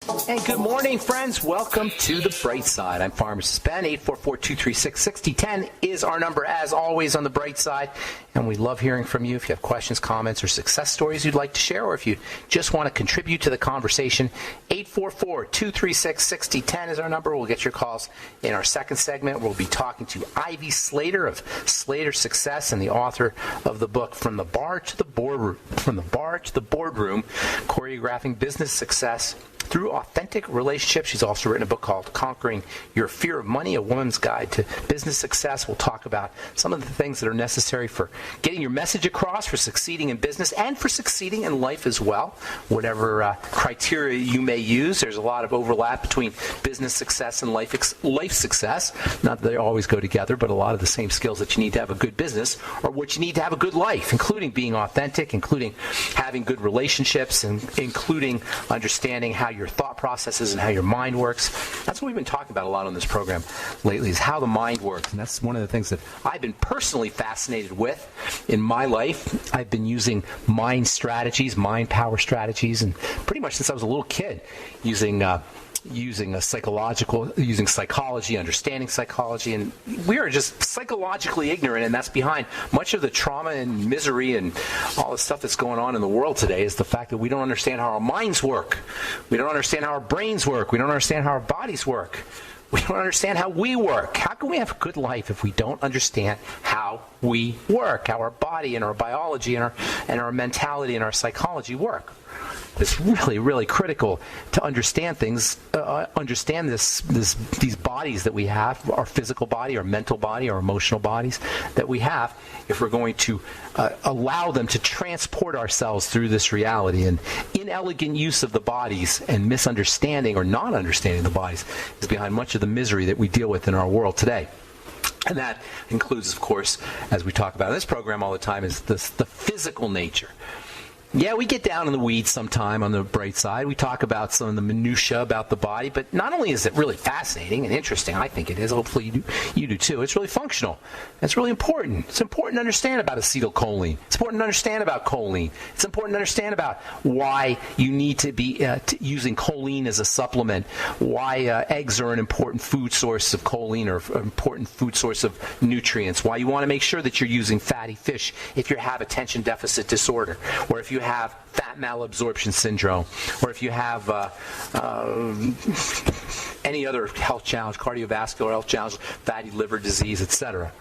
And good morning, friends. Welcome to The Bright Side. I'm Pharmacist Ben. 844-236-6010 is our number, as always, on The Bright Side. And we love hearing from you. If you have questions, comments, or success stories you'd like to share, or if you just want to contribute to the conversation, 844-236-6010 is our number. We'll get your calls in our second segment. We'll be talking to Ivy Slater of Slater Success and the author of the book, From the Bar to the Boardroom, Choreographing Business Success Through Authentic Relationships. She's also written a book called Conquering Your Fear of Money, A Woman's Guide to Business Success. We'll talk about some of the things that are necessary for getting your message across, for succeeding in business, and for succeeding in life as well. Whatever criteria you may use, there's a lot of overlap between business success and life success. Not that they always go together, but a lot of the same skills that you need to have a good business are what you need to have a good life, including being authentic, including having good relationships, and including understanding how your thought processes and how your mind works. That's what we've been talking about a lot on this program lately, is how the mind works. And that's one of the things that I've been personally fascinated with in my life. I've been using mind strategies, mind power strategies, and pretty much since I was a little kid, using psychology, understanding psychology, and we are just psychologically ignorant, and that's behind much of the trauma and misery and all the stuff that's going on in the world today, is the fact that we don't understand how our minds work. We don't understand how our brains work. We don't understand how our bodies work. We don't understand how we work. How can we have a good life if we don't understand how we work, how our body and our biology and our mentality and our psychology work? It's really, really critical to understand things, understand these bodies that we have, our physical body, our mental body, our emotional bodies that we have, if we're going to allow them to transport ourselves through this reality. And inelegant use of the bodies and misunderstanding or not understanding the bodies is behind much of the misery that we deal with in our world today. And that includes, of course, as we talk about in this program all the time, is the physical nature. Yeah, we get down in the weeds sometime on the bright side. We talk about some of the minutiae about the body, but not only is it really fascinating and interesting, I think it is, hopefully you do too, it's really functional. It's really important. It's important to understand about acetylcholine. It's important to understand about choline. It's important to understand about why you need to be using choline as a supplement, why eggs are an important food source of choline or an important food source of nutrients, why you want to make sure that you're using fatty fish if you have attention deficit disorder, or if you have fat malabsorption syndrome, or if you have any other health challenge, cardiovascular health challenge, fatty liver disease, etc.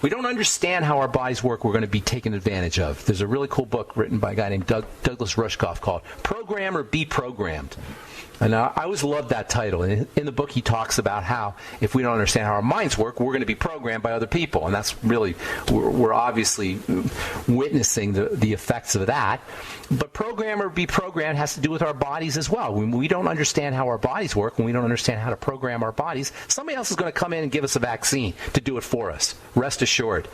We don't understand how our bodies work, we're going to be taken advantage of. There's a really cool book written by a guy named Douglas Rushkoff called Program or Be Programmed. And I always loved that title. And in the book, he talks about how if we don't understand how our minds work, we're going to be programmed by other people. And that's really, we're obviously witnessing the effects of that. But program or be programmed has to do with our bodies as well. When we don't understand how our bodies work, when we don't understand how to program our bodies, somebody else is going to come in and give us a vaccine to do it for us. Rest assured.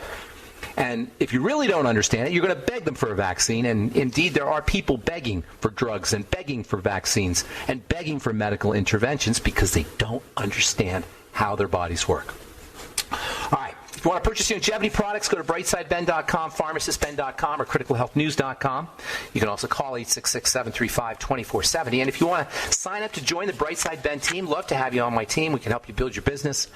And if you really don't understand it, you're going to beg them for a vaccine. And indeed, there are people begging for drugs and begging for vaccines and begging for medical interventions because they don't understand how their bodies work. All right. If you want to purchase longevity products, go to brightsideben.com, pharmacistben.com, or criticalhealthnews.com. You can also call 866-735-2470. And if you want to sign up to join the Brightside Ben team, love to have you on my team. We can help you build your business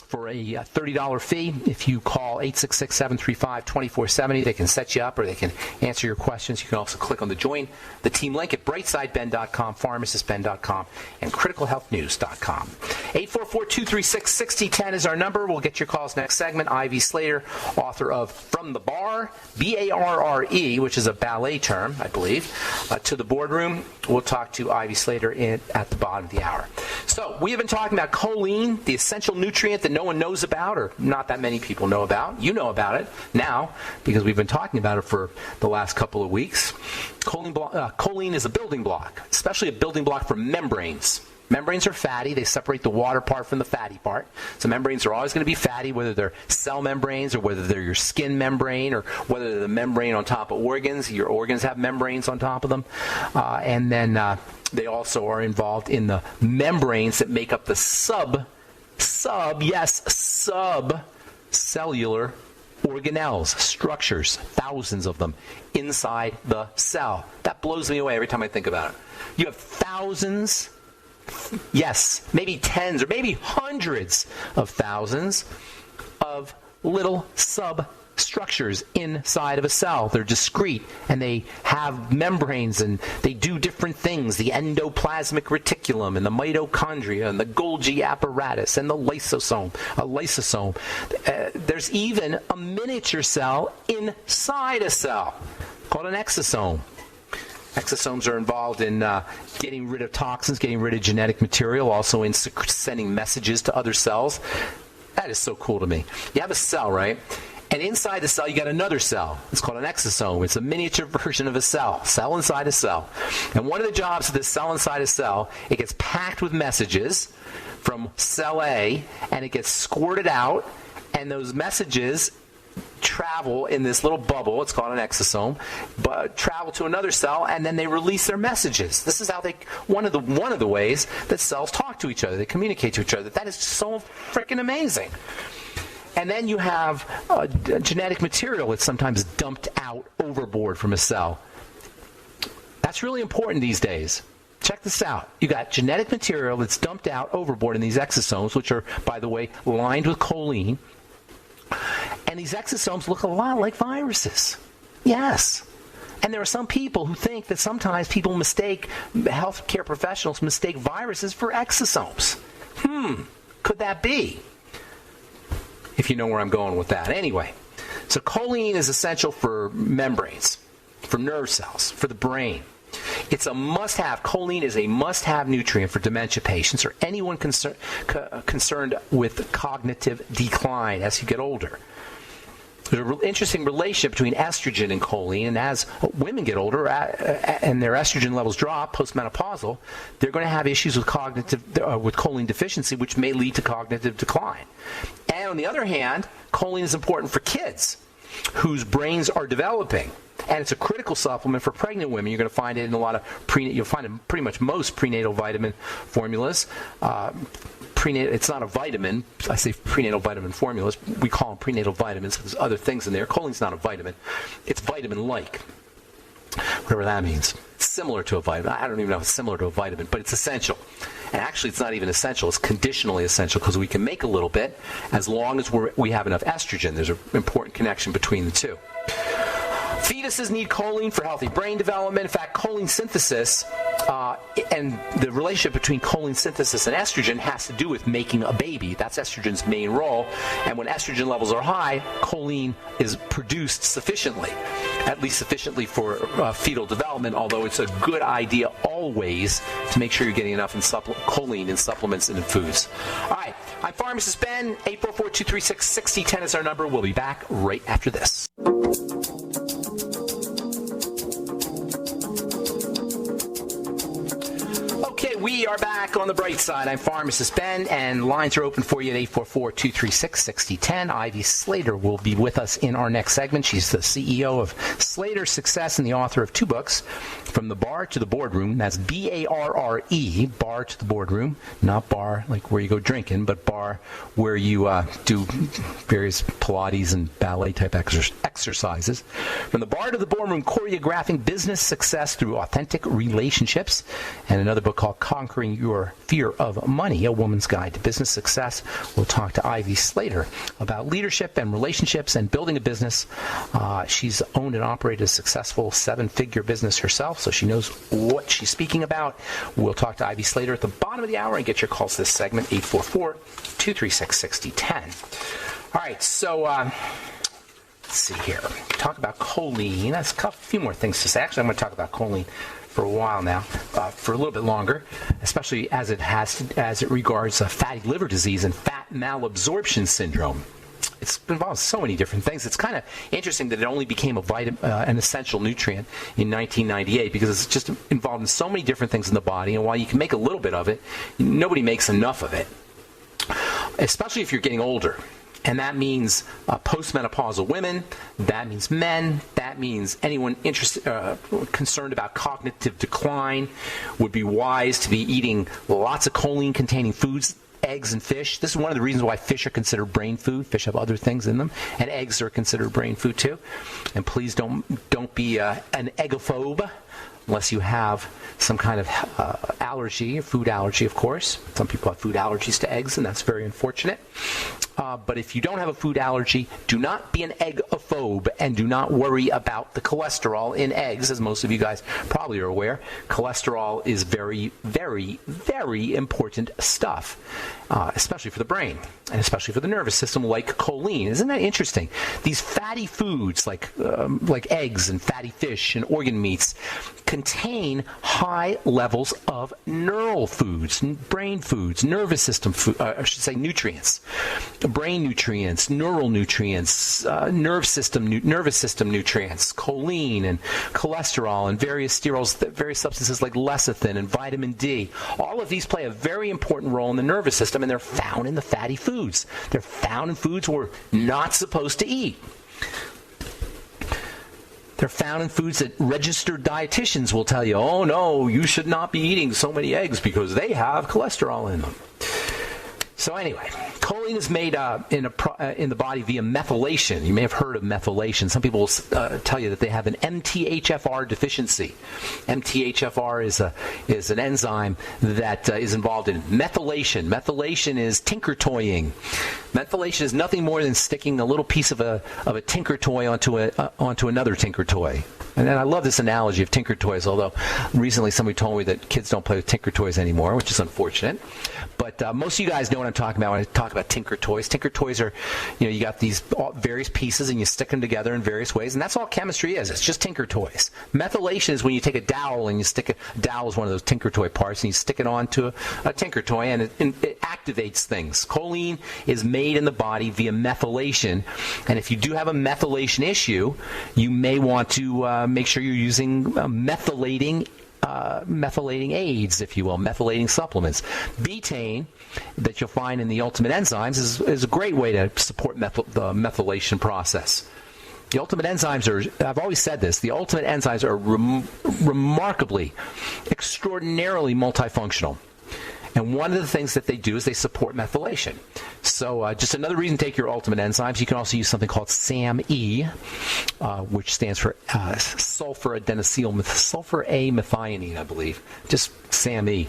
for a $30 fee. If you call 866-735-2470, they can set you up or they can answer your questions. You can also click on the Join the Team link at brightsideben.com, pharmacistben.com, and criticalhealthnews.com. 844-236-6010 is our number. We'll get your calls next segment. Ivy Slater, author of From the Bar, B-A-R-R-E, which is a ballet term, I believe, to the boardroom. We'll talk to Ivy Slater at the bottom of the hour. So we have been talking about choline, the essential nutrient that no one knows about, or not that many people know about. You know about it now because we've been talking about it for the last couple of weeks. Choline is a building block, especially a building block for membranes. Membranes are fatty. They separate the water part from the fatty part. So membranes are always going to be fatty, whether they're cell membranes or whether they're your skin membrane or whether they're the membrane on top of organs. Your organs have membranes on top of them. And then they also are involved in the membranes that make up the subcellular organelles, structures, thousands of them inside the cell. That blows me away every time I think about it. You have thousands yes, maybe tens or maybe hundreds of thousands of little substructures inside of a cell. They're discrete, and they have membranes, and they do different things. The endoplasmic reticulum, and the mitochondria, and the Golgi apparatus, and the lysosome. There's even a miniature cell inside a cell called an exosome. Exosomes are involved in getting rid of toxins, getting rid of genetic material, also in sending messages to other cells. That is so cool to me. You have a cell, right? And inside the cell, you got another cell. It's called an exosome. It's a miniature version of a cell inside a cell. And one of the jobs of this cell inside a cell, it gets packed with messages from cell A, and it gets squirted out, and those messages travel in this little bubble, it's called an exosome, but travel to another cell, and then they release their messages. This is how one of the ways that cells talk to each other, they communicate to each other. That is so freaking amazing. And then you have genetic material that's sometimes dumped out overboard from a cell. That's really important these days. Check this out. You got genetic material that's dumped out overboard in these exosomes, which are, by the way, lined with choline. And these exosomes look a lot like viruses. Yes. And there are some people who think that sometimes healthcare professionals mistake viruses for exosomes. Could that be? If you know where I'm going with that. Anyway, so choline is essential for membranes, for nerve cells, for the brain. It's a must-have. Choline is a must-have nutrient for dementia patients or anyone concerned with cognitive decline as you get older. There's an interesting relationship between estrogen and choline, and as women get older and their estrogen levels drop postmenopausal, they're going to have issues with choline deficiency, which may lead to cognitive decline. And on the other hand, choline is important for kids whose brains are developing. And it's a critical supplement for pregnant women. You're going to find it in a lot of you'll find it in pretty much most prenatal vitamin formulas. It's not a vitamin. I say prenatal vitamin formulas. We call them prenatal vitamins. There's other things in there. Choline's not a vitamin. It's vitamin-like, whatever that means. It's similar to a vitamin. I don't even know if it's similar to a vitamin, but it's essential. And actually, it's not even essential. It's conditionally essential because we can make a little bit as long as we have enough estrogen. There's an important connection between the two. Fetuses need choline for healthy brain development. In fact, choline synthesis and the relationship between choline synthesis and estrogen has to do with making a baby. That's estrogen's main role. And when estrogen levels are high, choline is produced sufficiently, at least sufficiently for fetal development, although it's a good idea always to make sure you're getting enough choline in supplements and in foods. All right, I'm Pharmacist Ben. 844-236-6010 is our number. We'll be back right after this. Okay, we are back on the bright side. I'm Pharmacist Ben, and lines are open for you at 844-236-6010. Ivy Slater will be with us in our next segment. She's the CEO of Slater Success and the author of 2 books, From the Bar to the Boardroom. That's B-A-R-R-E, bar to the boardroom. Not bar like where you go drinking, but bar where you do various Pilates and ballet type exercises. From the Bar to the Boardroom, choreographing business success through authentic relationships. And another book called Conquering Your Fear of Money, A Woman's Guide to Business Success. We'll talk to Ivy Slater about leadership and relationships and building a business. She's owned and operated a successful 7-figure business herself, so she knows what she's speaking about. We'll talk to Ivy Slater at the bottom of the hour and get your calls to this segment, 844-236-6010. All right, so let's see here. Talk about choline. That's a few more things to say. Actually, I'm going to talk about choline for a while now, for a little bit longer, especially as it regards fatty liver disease and fat malabsorption syndrome. It's involves so many different things. It's kind of interesting that it only became an essential nutrient in 1998 because it's just involved in so many different things in the body. And while you can make a little bit of it, nobody makes enough of it, especially if you're getting older. And that means postmenopausal women, that means men, that means anyone concerned about cognitive decline would be wise to be eating lots of choline-containing foods, eggs and fish. This is one of the reasons why fish are considered brain food. Fish have other things in them, and eggs are considered brain food too. And please don't be an eggophobe. unless you have some kind of allergy, food allergy, of course. Some people have food allergies to eggs, and that's very unfortunate. But if you don't have a food allergy, do not be an egg-ophobe and do not worry about the cholesterol in eggs, as most of you guys probably are aware. Cholesterol is very, very, very important stuff, especially for the brain and especially for the nervous system, like choline. Isn't that interesting? These fatty foods like eggs and fatty fish and organ meats contain high levels of neural foods, brain foods, nervous system food, I should say nutrients. Brain nutrients, neural nutrients, nervous system nutrients, choline and cholesterol and various sterols, various substances like lecithin and vitamin D. All of these play a very important role in the nervous system, and they're found in the fatty foods. They're found in foods we're not supposed to eat. They're found in foods that registered dietitians will tell you, oh no, you should not be eating so many eggs because they have cholesterol in them. So anyway, choline is made in the body via methylation. You may have heard of methylation. Some people will tell you that they have an MTHFR deficiency. MTHFR is an enzyme that is involved in methylation. Methylation is tinker toying. Methylation is nothing more than sticking a little piece of a tinker toy onto another tinker toy. And then I love this analogy of tinker toys, although recently somebody told me that kids don't play with tinker toys anymore, which is unfortunate. But most of you guys know what I'm talking about when I talk about tinker toys. Tinker toys are, you got these various pieces and you stick them together in various ways, and that's all chemistry is. It's just tinker toys. Methylation is when you take a dowel and you stick a dowel is one of those tinker toy parts, and you stick it onto a tinker toy, and it activates things. Choline is made in the body via methylation, and if you do have a methylation issue, you may want to make sure you're using methylating aids, if you will, methylating supplements. Betaine, that you'll find in the Ultimate Enzymes, is a great way to support the methylation process. The Ultimate Enzymes are, I've always said this, the Ultimate Enzymes are remarkably, extraordinarily multifunctional. And one of the things that they do is they support methylation. So just another reason to take your Ultimate Enzymes. You can also use something called SAMe, which stands for sulfur A methionine, I believe. Just SAMe.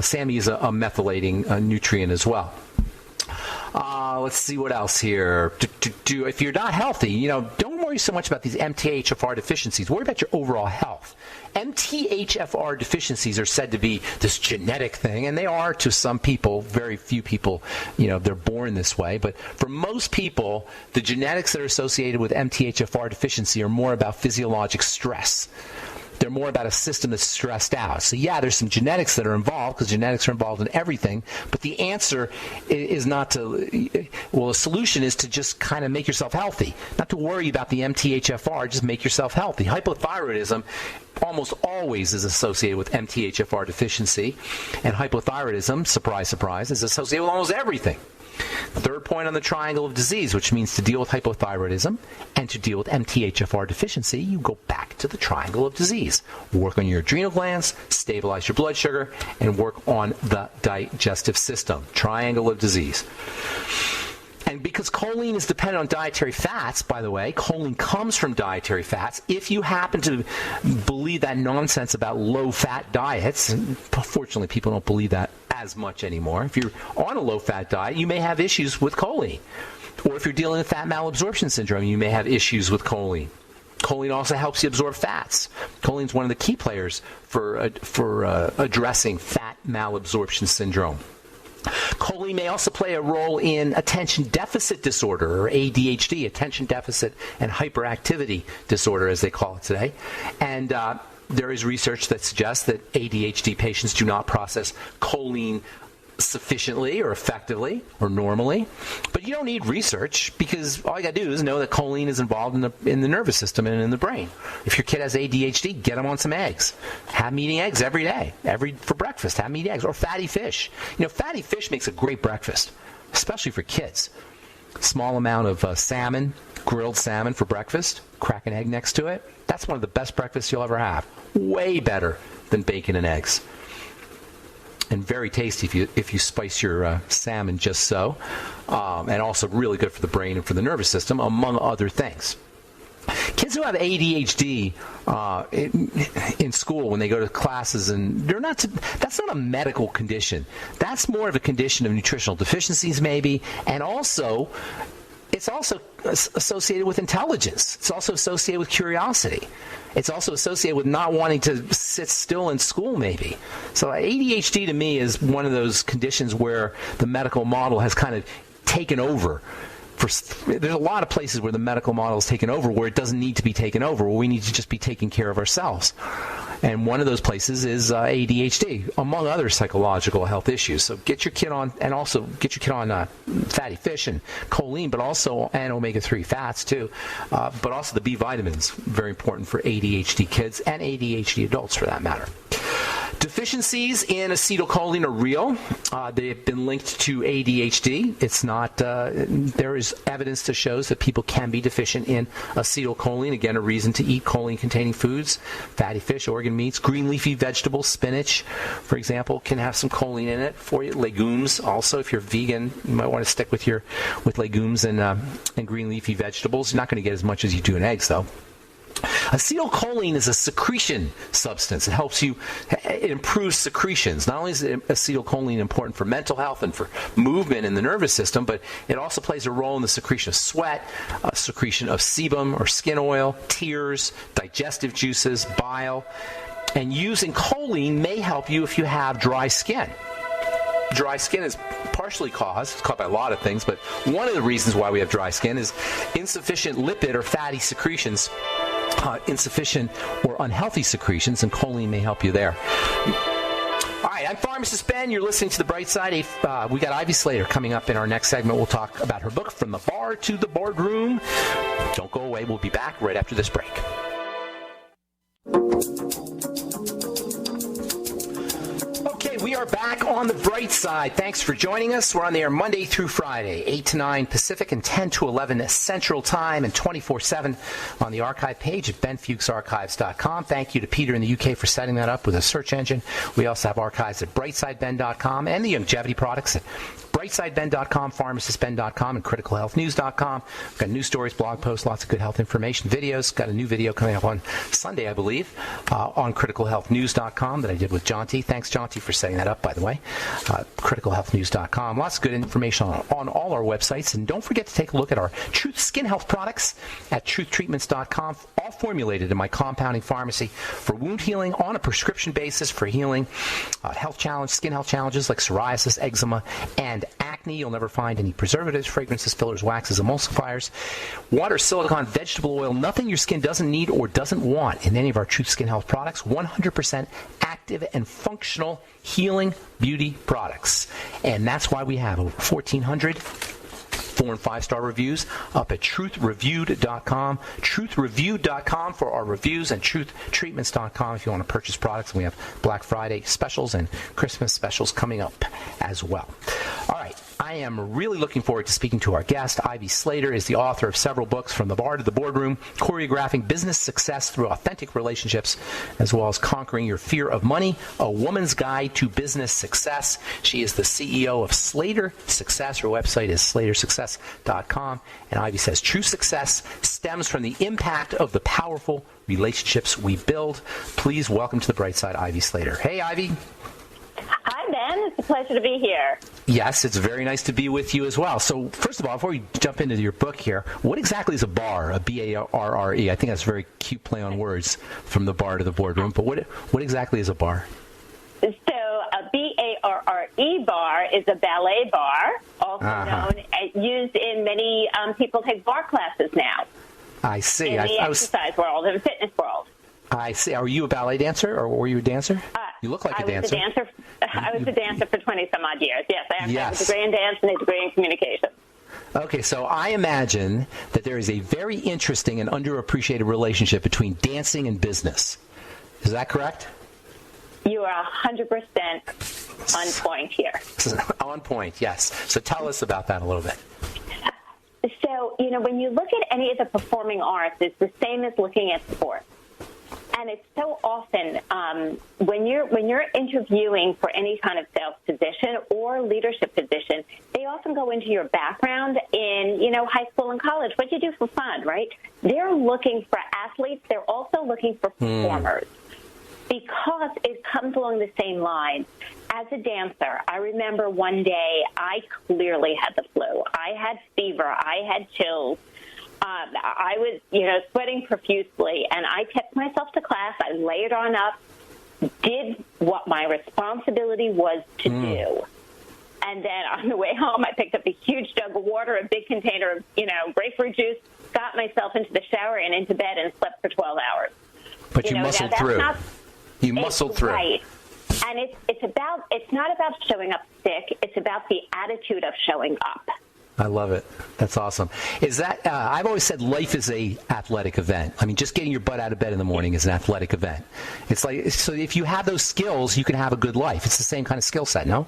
SAMe is a methylating nutrient as well. Let's see what else here. If you're not healthy, don't worry so much about these MTHFR deficiencies. Worry about your overall health. MTHFR deficiencies are said to be this genetic thing, and they are to some people. Very few people, they're born this way. But for most people, the genetics that are associated with MTHFR deficiency are more about physiologic stress. They're more about a system that's stressed out. So yeah, there's some genetics that are involved, because genetics are involved in everything. But the answer is not to, the solution is to just kind of make yourself healthy. Not to worry about the MTHFR, just make yourself healthy. Hypothyroidism almost always is associated with MTHFR deficiency. And hypothyroidism, surprise, surprise, is associated with almost everything. Third point on the triangle of disease, which means to deal with hypothyroidism and to deal with MTHFR deficiency, you go back to the triangle of disease. Work on your adrenal glands, stabilize your blood sugar, and work on the digestive system. Triangle of disease. And because choline is dependent on dietary fats, by the way, choline comes from dietary fats. If you happen to believe that nonsense about low-fat diets, and fortunately people don't believe that as much anymore. If you're on a low-fat diet, you may have issues with choline. Or if you're dealing with fat malabsorption syndrome, you may have issues with choline. Choline also helps you absorb fats. Choline is one of the key players for addressing fat malabsorption syndrome. Choline may also play a role in attention deficit disorder, or ADHD, attention deficit and hyperactivity disorder, as they call it today. And there is research that suggests that ADHD patients do not process choline sufficiently or effectively or normally. But you don't need research, because all you got to do is know that choline is involved in the nervous system and in the brain. If your kid has ADHD, get them on some eggs. Have them eating eggs every day, for breakfast. Have them eat eggs, or fatty fish. Fatty fish makes a great breakfast, especially for kids. Small amount of salmon, grilled salmon for breakfast, crack an egg next to it. That's one of the best breakfasts you'll ever have. Way better than bacon and eggs. And very tasty if you spice your salmon just so. And also really good for the brain and for the nervous system, among other things. Kids kids who have ADHD in school when they go to classes, and that's not a medical condition. That's more of a condition of nutritional deficiencies, maybe, and also it's also associated with intelligence. It's also associated with curiosity. It's also associated with not wanting to sit still in school, maybe. So ADHD to me is one of those conditions where the medical model has kind of taken over. There's a lot of places where the medical model is taken over where it doesn't need to be taken over, where we need to just be taking care of ourselves. And one of those places is ADHD, among other psychological health issues. So get your kid on, and also get your kid on fatty fish and choline, but also, and omega-3 fats too, but also the B vitamins, very important for ADHD kids and ADHD adults for that matter. Deficiencies in acetylcholine are real. They have been linked to ADHD. It's not. There is evidence to show that people can be deficient in acetylcholine. Again, a reason to eat choline-containing foods: fatty fish, organ meats, green leafy vegetables, spinach, for example, can have some choline in it for you. Legumes, also, if you're vegan, you might want to stick with legumes and green leafy vegetables. You're not going to get as much as you do in eggs, though. Acetylcholine is a secretion substance. It improves secretions. Not only is acetylcholine important for mental health and for movement in the nervous system, but it also plays a role in the secretion of sweat, secretion of sebum or skin oil, tears, digestive juices, bile. And using choline may help you if you have dry skin. Dry skin is partially caused by a lot of things, but one of the reasons why we have dry skin is insufficient lipid or fatty secretions. Insufficient or unhealthy secretions, and choline may help you there. All right, I'm Pharmacist Ben. You're listening to The Bright Side. We got Ivy Slater coming up in our next segment. We'll talk about her book, From the Bar to the Boardroom. Don't go away. We'll be back right after this break. We are back on The Bright Side. Thanks for joining us. We're on the air Monday through Friday, 8 to 9 Pacific and 10 to 11 Central Time, and 24/7 on the archive page at benfuchsarchives.com. Thank you to Peter in the UK for setting that up with a search engine. We also have archives at brightsideben.com and the longevity products at brightsideben.com, pharmacistben.com, and criticalhealthnews.com. We've got news stories, blog posts, lots of good health information, videos. Got a new video coming up on Sunday, I believe, on criticalhealthnews.com that I did with Jonty. Thanks, Jonty, for setting that up, by the way. criticalhealthnews.com. Lots of good information on all our websites. And don't forget to take a look at our Truth Skin Health products at truthtreatments.com, all formulated in my compounding pharmacy for wound healing on a prescription basis for healing skin health challenges like psoriasis, eczema, and acne. You'll never find any preservatives, fragrances, fillers, waxes, emulsifiers, water, silicone, vegetable oil, nothing your skin doesn't need or doesn't want in any of our Truth Skin Health products. 100% active and functional healing beauty products. And that's why we have over 1,400 4- and 5-star reviews up at truthreviewed.com. Truthreviewed.com for our reviews, and truthtreatments.com if you want to purchase products. And we have Black Friday specials and Christmas specials coming up as well. All right. I am really looking forward to speaking to our guest. Ivy Slater is the author of several books, From the Bar to the Boardroom, Choreographing Business Success Through Authentic Relationships, as well as Conquering Your Fear of Money, A Woman's Guide to Business Success. She is the CEO of Slater Success. Her website is slatersuccess.com. And Ivy says, true success stems from the impact of the powerful relationships we build. Please welcome to the Bright Side, Ivy Slater. Hey, Ivy. Hi, Ben. It's a pleasure to be here. Yes, it's very nice to be with you as well. So, first of all, before we jump into your book here, what exactly is a bar, a B-A-R-R-E? I think that's a very cute play on words, from the bar to the boardroom. But what exactly is a bar? So, a B-A-R-R-E bar is a ballet bar, also known, used in many, people take bar classes now. I see. In the exercise world, in the fitness world. I see. Are you a ballet dancer, or were you a dancer? You look like a dancer. I was a dancer for 20-some-odd years. Yes, I have a degree in dance and a degree in communication. Okay, so I imagine that there is a very interesting and underappreciated relationship between dancing and business. Is that correct? You are 100% on point here. On point, yes. So tell us about that a little bit. So, when you look at any of the performing arts, it's the same as looking at sports. And it's so often when you're interviewing for any kind of sales position or leadership position, they often go into your background in, high school and college. What do you do for fun, right? They're looking for athletes. They're also looking for performers because it comes along the same line. As a dancer, I remember one day I clearly had the flu. I had fever. I had chills. I was, sweating profusely, and I kept myself to class. I layered on up, did what my responsibility was to do. And then on the way home, I picked up a huge jug of water, a big container of, grapefruit juice, got myself into the shower and into bed and slept for 12 hours. But you muscled through. You muscled through. Right. And it's not about showing up sick. It's about the attitude of showing up. I love it. That's awesome. Is that, I've always said life is a athletic event. I mean, just getting your butt out of bed in the morning is an athletic event. It's like, so if you have those skills, you can have a good life. It's the same kind of skill set, no?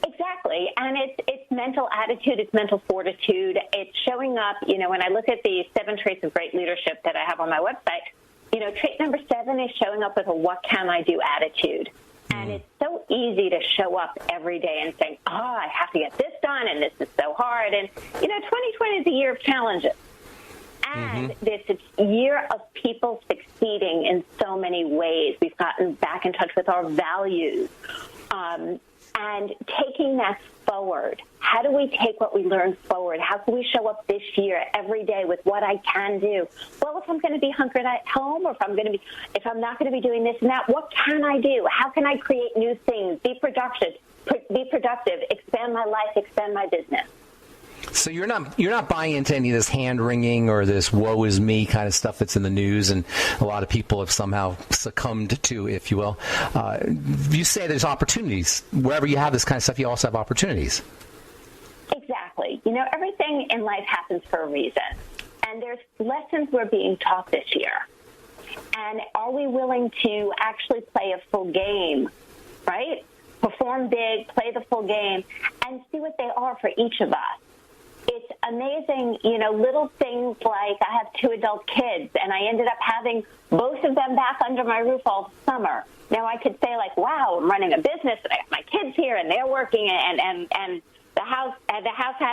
Exactly. And it's mental attitude, it's mental fortitude, it's showing up, when I look at the 7 traits of great leadership that I have on my website, trait number 7 is showing up with a what can I do attitude. And it's so easy to show up every day and say, I have to get this done, and this is so hard. And, 2020 is a year of challenges. And it's a year of people succeeding in so many ways. We've gotten back in touch with our values. And taking that forward. How do we take what we learned forward? How can we show up this year every day with what I can do? Well, if I'm going to be hunkered at home, or if I'm not going to be doing this and that, what can I do? How can I create new things? Be productive, expand my life, expand my business. So you're not buying into any of this hand-wringing or this woe is me kind of stuff that's in the news and a lot of people have somehow succumbed to, if you will. You say there's opportunities. Wherever you have this kind of stuff, you also have opportunities. Exactly. Everything in life happens for a reason. And there's lessons we're being taught this year. And are we willing to actually play a full game, right? Perform big, play the full game, and see what they are for each of us. It's amazing, little things like I have 2 adult kids, and I ended up having both of them back under my roof all summer. Now I could say, like, wow, I'm running a business, and I have my kids here, and they're working, and the house had,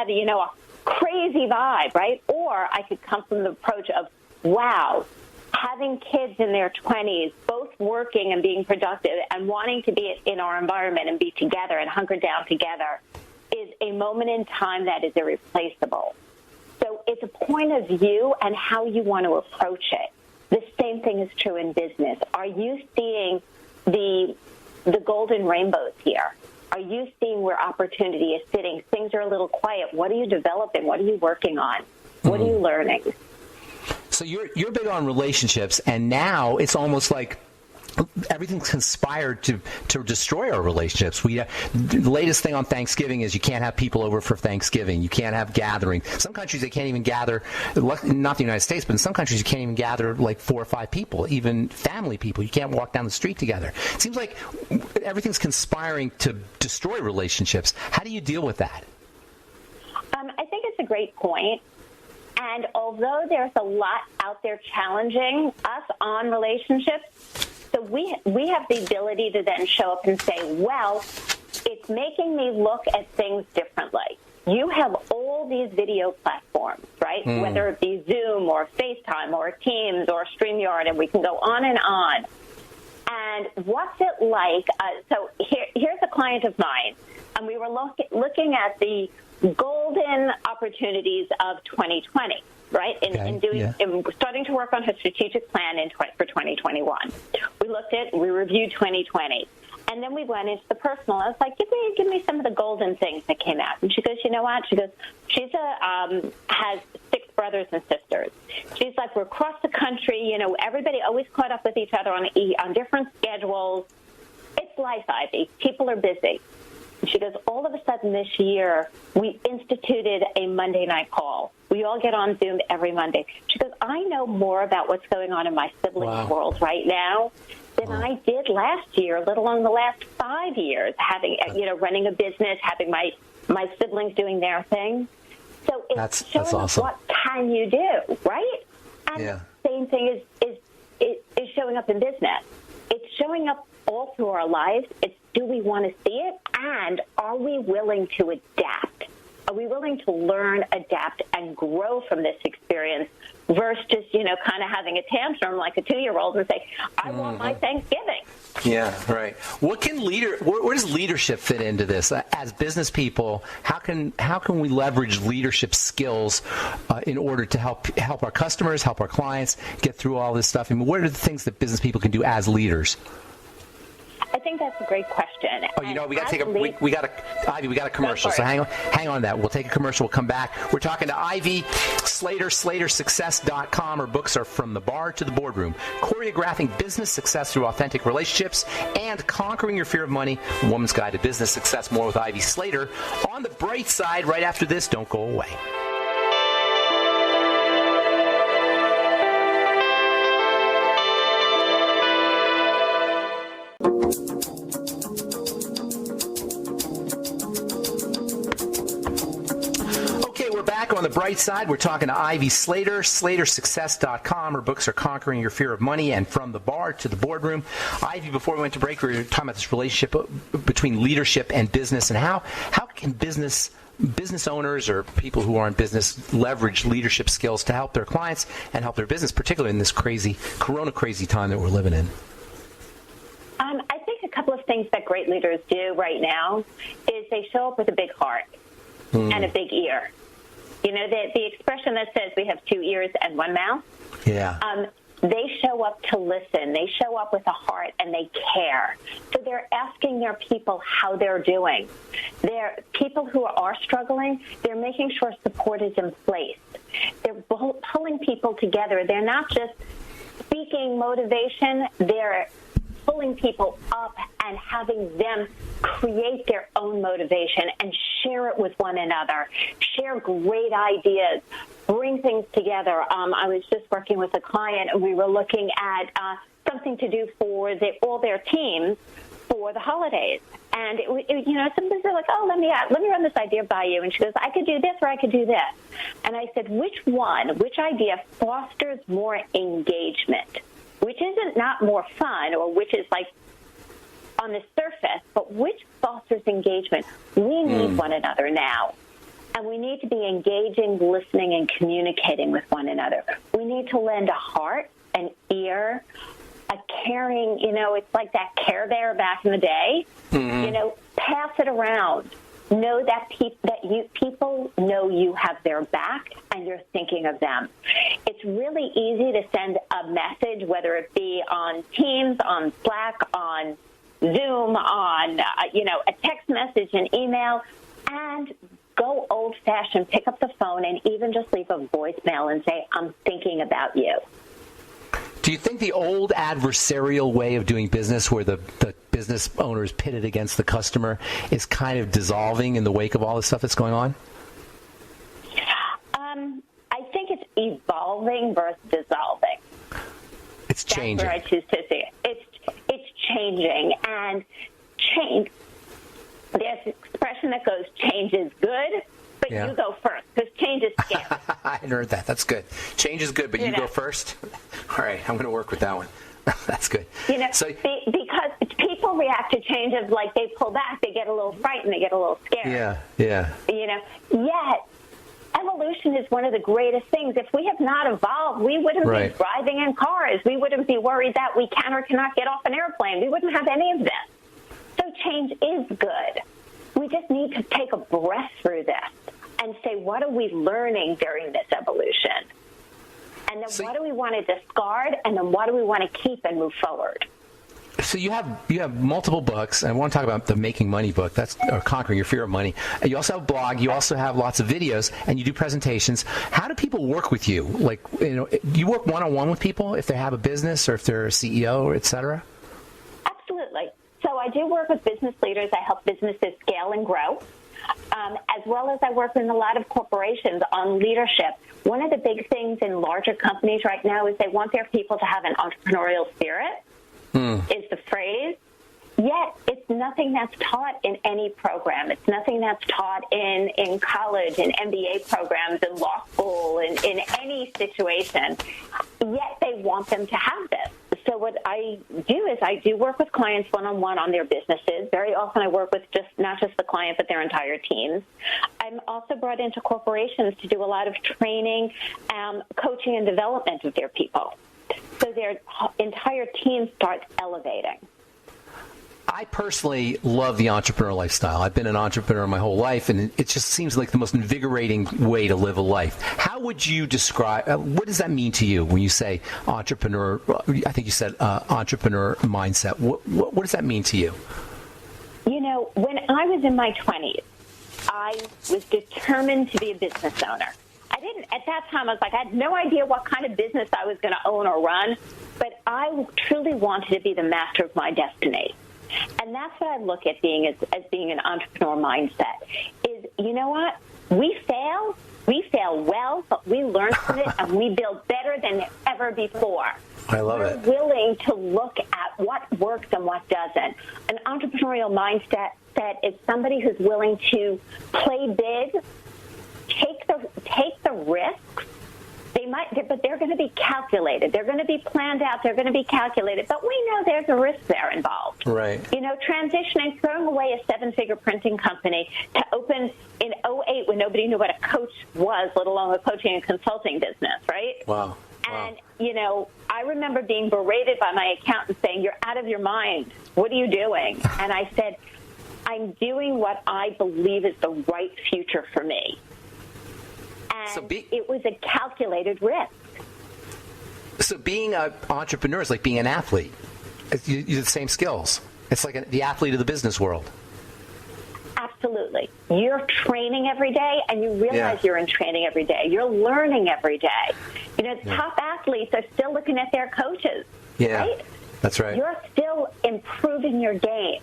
a crazy vibe, right? Or I could come from the approach of, wow, having kids in their 20s, both working and being productive and wanting to be in our environment and be together and hunker down together is a moment in time that is irreplaceable. So it's a point of view and how you want to approach it. The same thing is true in business. Are you seeing the golden rainbows here? Are you seeing where opportunity is sitting? Things are a little quiet. What are you developing? What are you working on? What are you learning? So you're big on relationships, and now it's almost like everything's conspired to destroy our relationships. The latest thing on Thanksgiving is you can't have people over for Thanksgiving. You can't have gatherings. Some countries, they can't even gather, not the United States, but in some countries you can't even gather like 4 or 5 people, even family people. You can't walk down the street together. It seems like everything's conspiring to destroy relationships. How do you deal with that? I think it's a great point. And although there's a lot out there challenging us on relationships, so we have the ability to then show up and say, well, it's making me look at things differently. You have all these video platforms, right? Whether it be Zoom or FaceTime or Teams or StreamYard, and we can go on and on. And what's it like? So here's a client of mine, and we were looking at the golden opportunities of 2020. Right, in starting to work on her strategic plan for 2021. We reviewed 2020, and then we went into the personal. I was like, give me some of the golden things that came out. And she goes, you know what? She goes, she's has 6 brothers and sisters. She's like, we're across the country. Everybody always caught up with each other on different schedules. It's life, Ivy. People are busy. And she goes, all of a sudden this year, we instituted a Monday night call. We all get on Zoom every Monday. She goes, I know more about what's going on in my siblings' world right now than I did last year, let alone the last 5 years, having, running a business, having my siblings doing their thing. So it's showing us what can you do, right? And the same thing is is showing up in business. It's showing up all through our lives. It's, do we want to see it? And are we willing to adapt? Are we willing to learn, adapt, and grow from this experience versus just, kind of having a tantrum like a 2-year-old and say, I want my Thanksgiving. Yeah, right. Where does leadership fit into this? As business people, how can we leverage leadership skills in order to help our customers, help our clients get through all this stuff? I mean, what are the things that business people can do as leaders? I think that's a great question. Oh, we got to take Ivy, we got a commercial. So hang on that. We'll take a commercial. We'll come back. We're talking to Ivy Slater, SlaterSuccess.com. Her books are From the Bar to the Boardroom, Choreographing Business Success Through Authentic Relationships, and Conquering Your Fear of Money, A Woman's Guide to Business Success. More with Ivy Slater on the bright side right after this. Don't go away. On the bright side, we're talking to Ivy Slater, SlaterSuccess.com. Her books are Conquering Your Fear of Money and From the Bar to the Boardroom. Ivy, before we went to break, we were talking about this relationship between leadership and business, and how can business owners or people who are in business leverage leadership skills to help their clients and help their business, particularly in this crazy time that we're living in? I think a couple of things that great leaders do right now is they show up with a big heart and a big ear. The expression that says we have 2 ears and 1 mouth. Yeah. They show up to listen. They show up with a heart, and they care. So they're asking their people how they're doing. They're people who are struggling. They're making sure support is in place. They're pulling people together. They're not just speaking motivation. They're pulling people up and having them create their own motivation and share it with one another, share great ideas, bring things together. I was just working with a client, and we were looking at something to do for all their teams for the holidays. And, sometimes they're like, let me run this idea by you. And she goes, I could do this or I could do this. And I said, which idea fosters more engagement? Which isn't not more fun, or which is like on the surface, but which fosters engagement? We need one another now. And we need to be engaging, listening, and communicating with one another. We need to lend a heart, an ear, a caring, it's like that Care Bear back in the day. Pass it around. Know that people know you have their back and you're thinking of them. It's really easy to send a message, whether it be on Teams, on Slack, on Zoom, on a text message, an email, and go old-fashioned, pick up the phone, and even just leave a voicemail and say, I'm thinking about you. Do you think the old adversarial way of doing business, where the business owner is pitted against the customer, is kind of dissolving in the wake of all this stuff that's going on? I think it's evolving versus dissolving. It's changing. That's where I choose to see it. It's changing, and change. There's an expression that goes, change is good, but you go first, because change is scary. I hadn't heard that. That's good. Change is good, but you go first? All right, I'm going to work with that one. That's good. Because people react to change of, like, they pull back, they get a little frightened, they get a little scared. Yeah. Yet evolution is one of the greatest things. If we have not evolved, we wouldn't be driving in cars. We wouldn't be worried that we can or cannot get off an airplane. We wouldn't have any of this. So change is good. We just need to take a breath through this and say, what are we learning during this evolution? And then what do we want to discard? And then what do we want to keep and move forward? So you have multiple books. I want to talk about the Making Money book. That's or Conquering Your Fear of Money. You also have a blog. You also have lots of videos, and you do presentations. How do people work with you? Like, you work one-on-one with people if they have a business or if they're a CEO or et cetera? Absolutely. So I do work with business leaders. I help businesses scale and grow, as well as I work with a lot of corporations on leadership. One of the big things in larger companies right now is they want their people to have an entrepreneurial spirit, is the phrase. Yet it's nothing that's taught in any program. It's nothing that's taught in college, in MBA programs, in law school, in any situation. Yet they want them to have this. So what I do is I do work with clients one-on-one on their businesses. Very often I work with not just the client, but their entire teams. I'm also brought into corporations to do a lot of training, coaching, and development of their people. So their entire team starts elevating. I personally love the entrepreneur lifestyle. I've been an entrepreneur my whole life, and it just seems like the most invigorating way to live a life. How would you describe, what does that mean to you when you say entrepreneur? I think you said entrepreneur mindset. What does that mean to you? You know, when I was in my 20s, I was determined to be a business owner. At that time, I had no idea what kind of business I was going to own or run, but I truly wanted to be the master of my destiny. And that's what I look at being as being an entrepreneur mindset is, you know what? We fail well, but we learn from it and we build better than ever before. I love it. We're willing to look at what works and what doesn't. An entrepreneurial mindset is somebody who's willing to play big, take the risks. But they're going to be calculated. They're going to be planned out. They're going to be calculated. But we know there's a risk there involved. Right. You know, transitioning, throwing away a 7-figure printing company to open in '08 when nobody knew what a coach was, let alone a coaching and consulting business, right? Wow. And, you know, I remember being berated by my accountant saying, "You're out of your mind. What are you doing?" And I said, "I'm doing what I believe is the right future for me." And it was a calculated risk. So being an entrepreneur is like being an athlete. You have the same skills. It's like the athlete of the business world. Absolutely. You're training every day, and you realize you're in training every day. You're learning every day. You know, top athletes are still looking at their coaches. Yeah, right? That's right. You're still improving your game.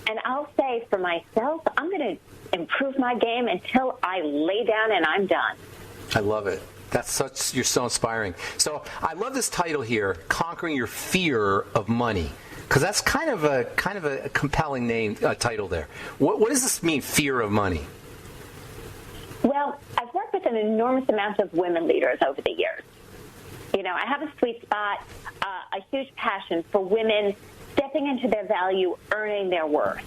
And I'll say for myself, I'm going to improve my game until I lay down and I'm done. I love it. You're so inspiring. So I love this title here, Conquering Your Fear of Money, because that's kind of a compelling title there. What does this mean, fear of money? Well, I've worked with an enormous amount of women leaders over the years. You know, I have a sweet spot, a huge passion for women stepping into their value, earning their worth.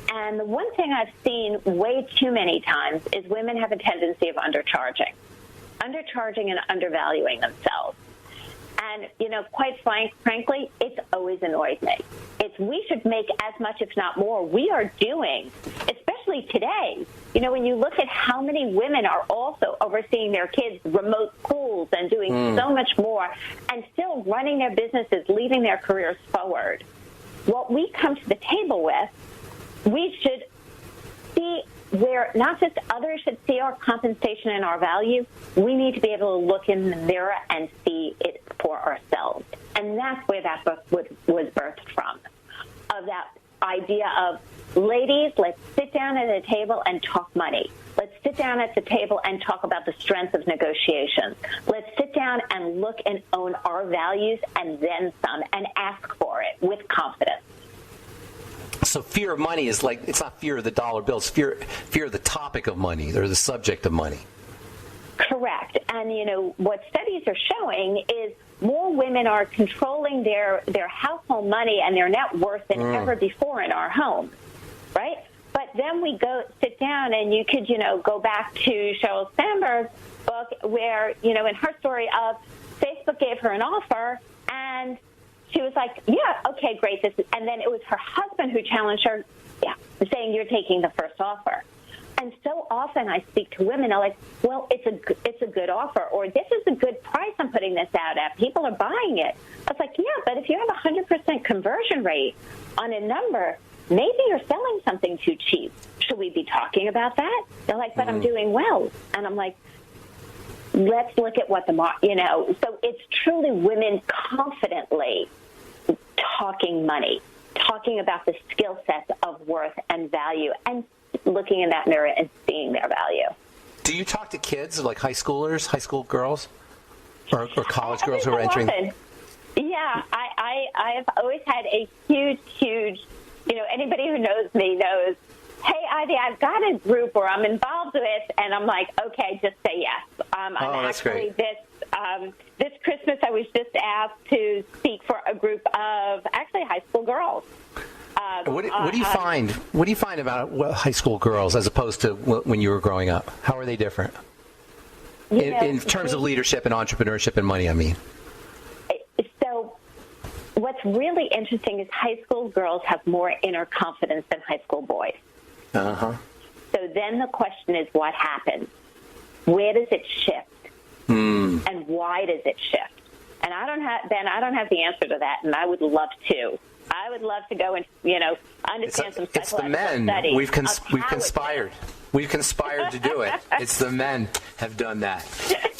And the one thing I've seen way too many times is women have a tendency of undercharging and undervaluing themselves. And, you know, quite frankly, it's always annoyed me. We should make as much, if not more, we are doing, especially today. You know, when you look at how many women are also overseeing their kids' remote schools and doing so much more and still running their businesses, leading their careers forward, what we come to the table with, we should see where not just others should see our compensation and our value, we need to be able to look in the mirror and see it for ourselves. And that's where that book was birthed from, of that idea of, ladies, let's sit down at a table and talk money. Let's sit down at the table and talk about the strength of negotiations. Let's sit down and look and own our values and then some and ask for it with confidence. So fear of money is like, it's not fear of the dollar bill, it's fear of the topic of money or the subject of money. Correct. And, you know, what studies are showing is more women are controlling their household money and their net worth than ever before in our homes, right? But then we sit down and you could, you know, go back to Sheryl Sandberg's book where, you know, in her story of Facebook gave her an offer and she was like, yeah, okay, great. And then it was her husband who challenged her, saying you're taking the first offer. And so often I speak to women, they're like, well, it's a good offer, or this is a good price I'm putting this out at. People are buying it. I was like, yeah, but if you have a 100% conversion rate on a number, maybe you're selling something too cheap. Should we be talking about that? They're like, but I'm doing well. And I'm like, let's look at what you know. So it's truly women confidently talking money, talking about the skill sets of worth and value, and looking in that mirror and seeing their value. Do you talk to kids, like high school girls, or college girls who are entering? Often. Yeah, I've always had a huge anybody who knows me knows, hey, Ivy, I've got a group where I'm involved with, and I'm like, okay, just say yes. That's great. This Christmas, I was just asked to speak for a group of actually high school girls. What do you find? What do you find about high school girls as opposed to when you were growing up? How are they different in terms of leadership and entrepreneurship and money? I mean, so what's really interesting is high school girls have more inner confidence than high school boys. Uh-huh. So then the question is, what happens? Where does it shift? And why does it shift? And I don't have the answer to that, and I would love to. I would love to go and, understand some psychological It's the men. studies. We've conspired. We've conspired to do it. It's the men have done that.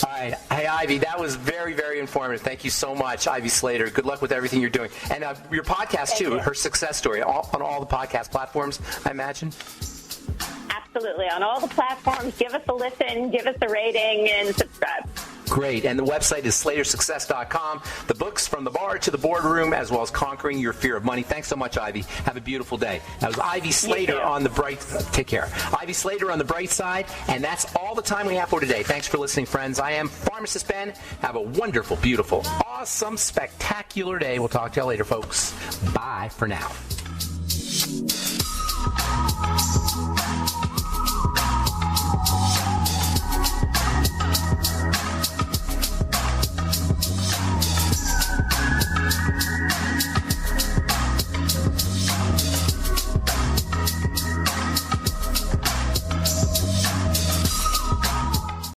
All right. Hey, Ivy, that was very, very informative. Thank you so much, Ivy Slater. Good luck with everything you're doing. And your podcast, too, her success story, on all the podcast platforms, I imagine. Absolutely. On all the platforms, give us a listen, give us a rating, and subscribe. Great. And the website is slatersuccess.com. The books From the Bar to the Boardroom, as well as Conquering Your Fear of Money. Thanks so much, Ivy. Have a beautiful day. That was Ivy Slater on the bright... Take care. Ivy Slater on the bright side. And that's all the time we have for today. Thanks for listening, friends. I am Pharmacist Ben. Have a wonderful, beautiful, awesome, spectacular day. We'll talk to you later, folks. Bye for now.